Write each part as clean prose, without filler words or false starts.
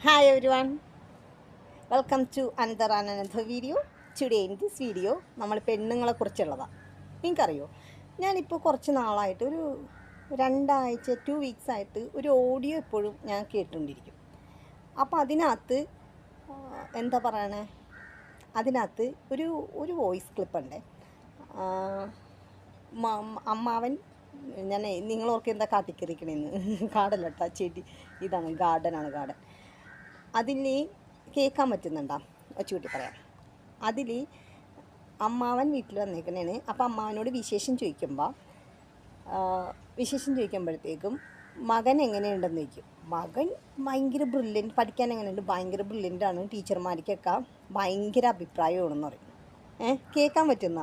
Hi everyone, welcome to another video. Today in this video നമ്മൾ പെണ്ണുങ്ങളെ കുറിച്ചുള്ളതാണ്. നിങ്ങൾക്കറിയോ, ഞാനിപ്പോൾ കുറച്ച് നാളായിട്ട് ഒരു 2 വീക്സ് ആയിട്ട് ഒരു ഓഡിയോ എപ്പോഴും ഞാൻ കേട്ടുകൊണ്ടിരിക്കും. അപ്പോൾ അതിനകത്ത് എന്താ പറയണേ, അതിനകത്ത് ഒരു വോയിസ് ക്ലിപ്പുണ്ട്. അമ്മാവൻ ഞാൻ നിങ്ങളോർക്ക് എന്താ കാട്ടിക്കറിക്കണേന്ന് ഗാർഡനല്ല ചെടി, ഇതാണ് ഗാർഡൻ. അതിൽ കേൾക്കാൻ പറ്റുന്നുണ്ടോ? ഒച്ചുകൂട്ടി പറയാം. അതിൽ അമ്മാവൻ വീട്ടിൽ വന്നേക്കണേന്. അപ്പോൾ അമ്മാവനോട് വിശേഷം ചോദിക്കുമ്പോഴത്തേക്കും മകൻ എങ്ങനെയുണ്ടെന്ന് ചോദിക്കും. മകൻ ഭയങ്കര ബ്രില്യൻറ്റ്, പഠിക്കാൻ എങ്ങനെയുണ്ട്, ഭയങ്കര ബ്രില്യൻ്റാണ്, ടീച്ചർമാർക്കൊക്കെ ഭയങ്കര അഭിപ്രായമാണെന്ന് പറയും. കേൾക്കാൻ പറ്റുന്ന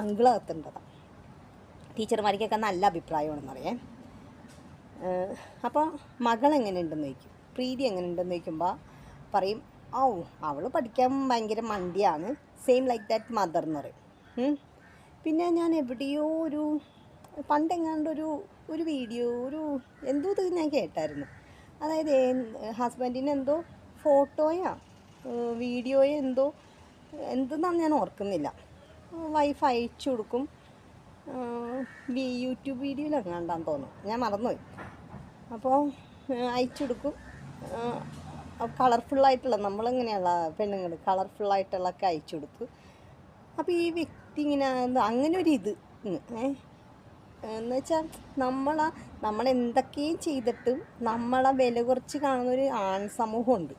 അങ്കിളകത്തുണ്ടതാണ്, ടീച്ചർമാർക്കൊക്കെ നല്ല അഭിപ്രായമാണെന്ന് പറയാം. അപ്പോൾ മകൾ എങ്ങനെയുണ്ടെന്ന് ചോദിക്കും, പ്രീതി എങ്ങനെയുണ്ടെന്ന് ചോദിക്കുമ്പോൾ പറയും, അവൾ പഠിക്കാൻ ഭയങ്കര മണ്ടിയാണ്, സെയിം ലൈക്ക് ദാറ്റ് മദർ എന്ന് പറയും. പിന്നെ ഞാൻ എവിടെയോ പണ്ടെങ്ങാണ്ട് ഒരു വീഡിയോ എന്തോ ഇത് ഞാൻ കേട്ടായിരുന്നു. അതായത് ഹസ്ബൻഡിന് എന്തോ ഫോട്ടോയോ വീഡിയോയോ എന്തെന്നാണ് ഞാൻ ഓർക്കുന്നില്ല, വൈഫ് അയച്ചു കൊടുക്കും. യൂട്യൂബ് വീഡിയോയിലെങ്ങാണ്ടാന്ന് തോന്നുന്നു, ഞാൻ മറന്നുപോയി. അപ്പോൾ അയച്ചു കൊടുക്കും. കളർഫുള്ളായിട്ടുള്ള, നമ്മളെങ്ങനെയുള്ള പെണ്ണുങ്ങൾ കളർഫുള്ളായിട്ടുള്ളതൊക്കെ അയച്ചു കൊടുത്തു. അപ്പോൾ ഈ വ്യക്തി ഇങ്ങനെ അങ്ങനെ എന്ന് വെച്ചാൽ നമ്മളെന്തൊക്കെയും ചെയ്തിട്ടും നമ്മളെ വില കുറച്ച് കാണുന്നൊരു ആൺ സമൂഹമുണ്ട്.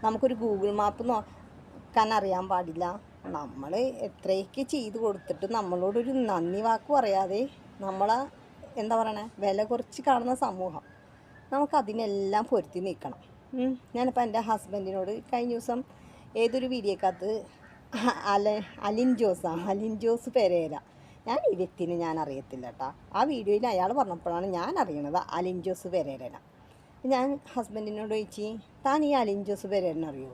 നമുക്കൊരു ഗൂഗിൾ മാപ്പ് നോക്കാൻ അറിയാൻ പാടില്ല. നമ്മൾ എത്രയൊക്കെ ചെയ്ത് കൊടുത്തിട്ട് നമ്മളോടൊരു നന്ദി വാക്ക് പറയാതെ നമ്മളെ എന്താ പറയണേ, വില കുറച്ച് കാണുന്ന സമൂഹം, നമുക്കതിനെല്ലാം പൊരുത്തി നിൽക്കണം. ഞാനിപ്പോൾ എൻ്റെ ഹസ്ബൻഡിനോട് കഴിഞ്ഞ ദിവസം ഏതൊരു വീഡിയോക്കകത്ത് അലിൻ ജോസ് പെരേര, ഈ വ്യക്തിനെ ഞാൻ അറിയത്തില്ല കേട്ടോ. ആ വീഡിയോയിൽ അയാൾ പറഞ്ഞപ്പോഴാണ് ഞാൻ അറിയണത് അലിൻ ജോസ് പെരേരന. ഞാൻ ഹസ്ബൻഡിനോട് ചോദിച്ചു, താൻ ഈ അലിൻ ജോസ് പെരേരനെ അറിയോ?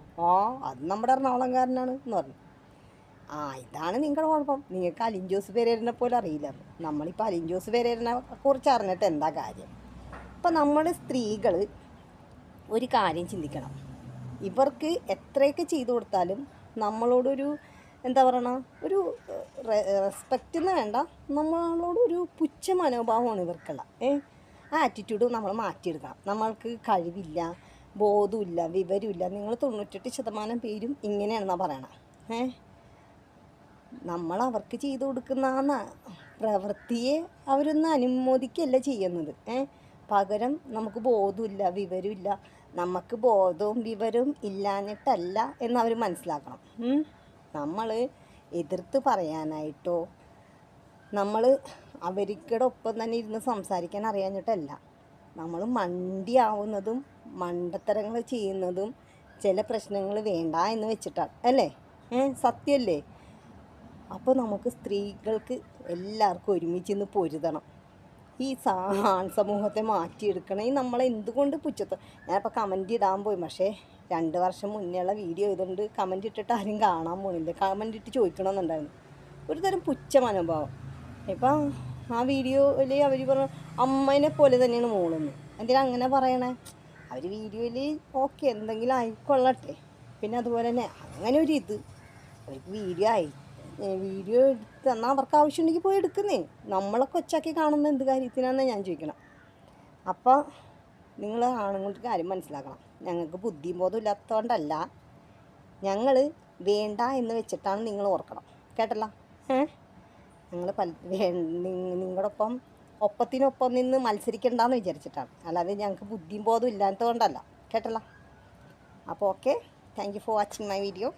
അത് നമ്മുടെ എറണാകുളംകാരനാണ് എന്ന് പറഞ്ഞു. ഇതാണ് നിങ്ങളുടെ കുഴപ്പം, നിങ്ങൾക്ക് അലിൻ ജോസ് പെരേരനെ പോലെ അറിയില്ല. നമ്മളിപ്പോൾ അലിൻ ജോസ് പെരേരനെ കുറിച്ച് അറിഞ്ഞിട്ട് എന്താ കാര്യം? അപ്പോൾ നമ്മുടെ സ്ത്രീകൾ ഒരു കാര്യം ചിന്തിക്കണം, ഇവർക്ക് എത്രയൊക്കെ ചെയ്തു കൊടുത്താലും നമ്മളോടൊരു എന്താ പറയണ, ഒരു റെസ്പെക്റ്റ് എന്ന് വേണ്ട, നമ്മളോടൊരു പുച്ഛ മനോഭാവമാണ് ഇവർക്കുള്ള. ആ ആറ്റിറ്റ്യൂഡ് നമ്മൾ മാറ്റിയെടുക്കണം. നമ്മൾക്ക് കഴിവില്ല, ബോധമില്ല, വിവരമില്ല. നിങ്ങൾ 98% പേരും ഇങ്ങനെയാണെന്നാണ് പറയണം. നമ്മൾ അവർക്ക് ചെയ്തു കൊടുക്കുന്ന പ്രവൃത്തിയെ അവരൊന്നും അനുമോദിക്കുകയല്ല ചെയ്യുന്നത്. പകരം നമുക്ക് ബോധമില്ല, വിവരമില്ല, നമുക്ക് ബോധവും വിവരവും ഇല്ലാഞ്ഞിട്ടല്ല എന്നവർ മനസ്സിലാക്കണം. നമ്മൾ എതിർത്ത് പറയാനായിട്ടോ നമ്മൾ അവർക്കിടെ ഒപ്പം തന്നെ ഇരുന്ന് സംസാരിക്കാൻ അറിയാഞ്ഞിട്ടല്ല. നമ്മൾ മണ്ടിയാവുന്നതും മണ്ടത്തരങ്ങൾ ചെയ്യുന്നതും ചില പ്രശ്നങ്ങൾ വേണ്ട എന്ന് വെച്ചിട്ടാണ്, അല്ലേ? സത്യമല്ലേ? അപ്പോൾ നമുക്ക് സ്ത്രീകൾക്ക് എല്ലാവർക്കും ഒരുമിച്ച് നിന്ന് പൊരുതണം. ഈ സമൂഹത്തെ മാറ്റിയെടുക്കണം. ഈ നമ്മളെ എന്തുകൊണ്ട് ഞാനിപ്പോൾ കമൻറ്റ് ഇടാൻ പോയി, പക്ഷേ 2 വർഷം മുന്നേയുള്ള വീഡിയോ ഇതുകൊണ്ട് കമൻറ്റ് ഇട്ടിട്ട് ആരും കാണാൻ പോണില്ല. കമൻറ്റ് ഇട്ട് ചോദിക്കണമെന്നുണ്ടായിരുന്നു. ഒരു തരം പുച്ഛ മനോഭാവം. ഇപ്പം ആ വീഡിയോയിൽ അവർ പറഞ്ഞു അമ്മേനെ പോലെ തന്നെയാണ് മോളെന്ന്. എന്തിനാ അങ്ങനെ പറയണേ? അവർ വീഡിയോയിൽ ഓക്കെ എന്തെങ്കിലും ആയിക്കൊള്ളട്ടെ. പിന്നെ അതുപോലെ തന്നെ അങ്ങനെ അവർക്ക് വീഡിയോ എടുത്ത് എന്നാൽ അവർക്ക് ആവശ്യമുണ്ടെങ്കിൽ പോയി എടുക്കുന്നേ. നമ്മളെ കൊച്ചാക്കി കാണുന്ന എന്ത് കാര്യത്തിനാണെന്ന് ഞാൻ ചോദിക്കണം. അപ്പോൾ നിങ്ങൾ ആണുങ്ങൾക്ക് കാര്യം മനസ്സിലാക്കണം. ഞങ്ങൾക്ക് ബുദ്ധിയും ബോധം ഇല്ലാത്തതുകൊണ്ടല്ല, ഞങ്ങൾ വേണ്ട എന്ന് വെച്ചിട്ടാണ്, നിങ്ങൾ ഓർക്കണം കേട്ടല്ലോ. ഞങ്ങൾ നിങ്ങളുടെ ഒപ്പത്തിനൊപ്പം നിന്ന് മത്സരിക്കണ്ടെന്ന് വിചാരിച്ചിട്ടാണ്, അല്ലാതെ ഞങ്ങൾക്ക് ബുദ്ധിയും ബോധം ഇല്ലാത്തതുകൊണ്ടല്ല കേട്ടല്ലോ. അപ്പോൾ okay, thank you for watching my video.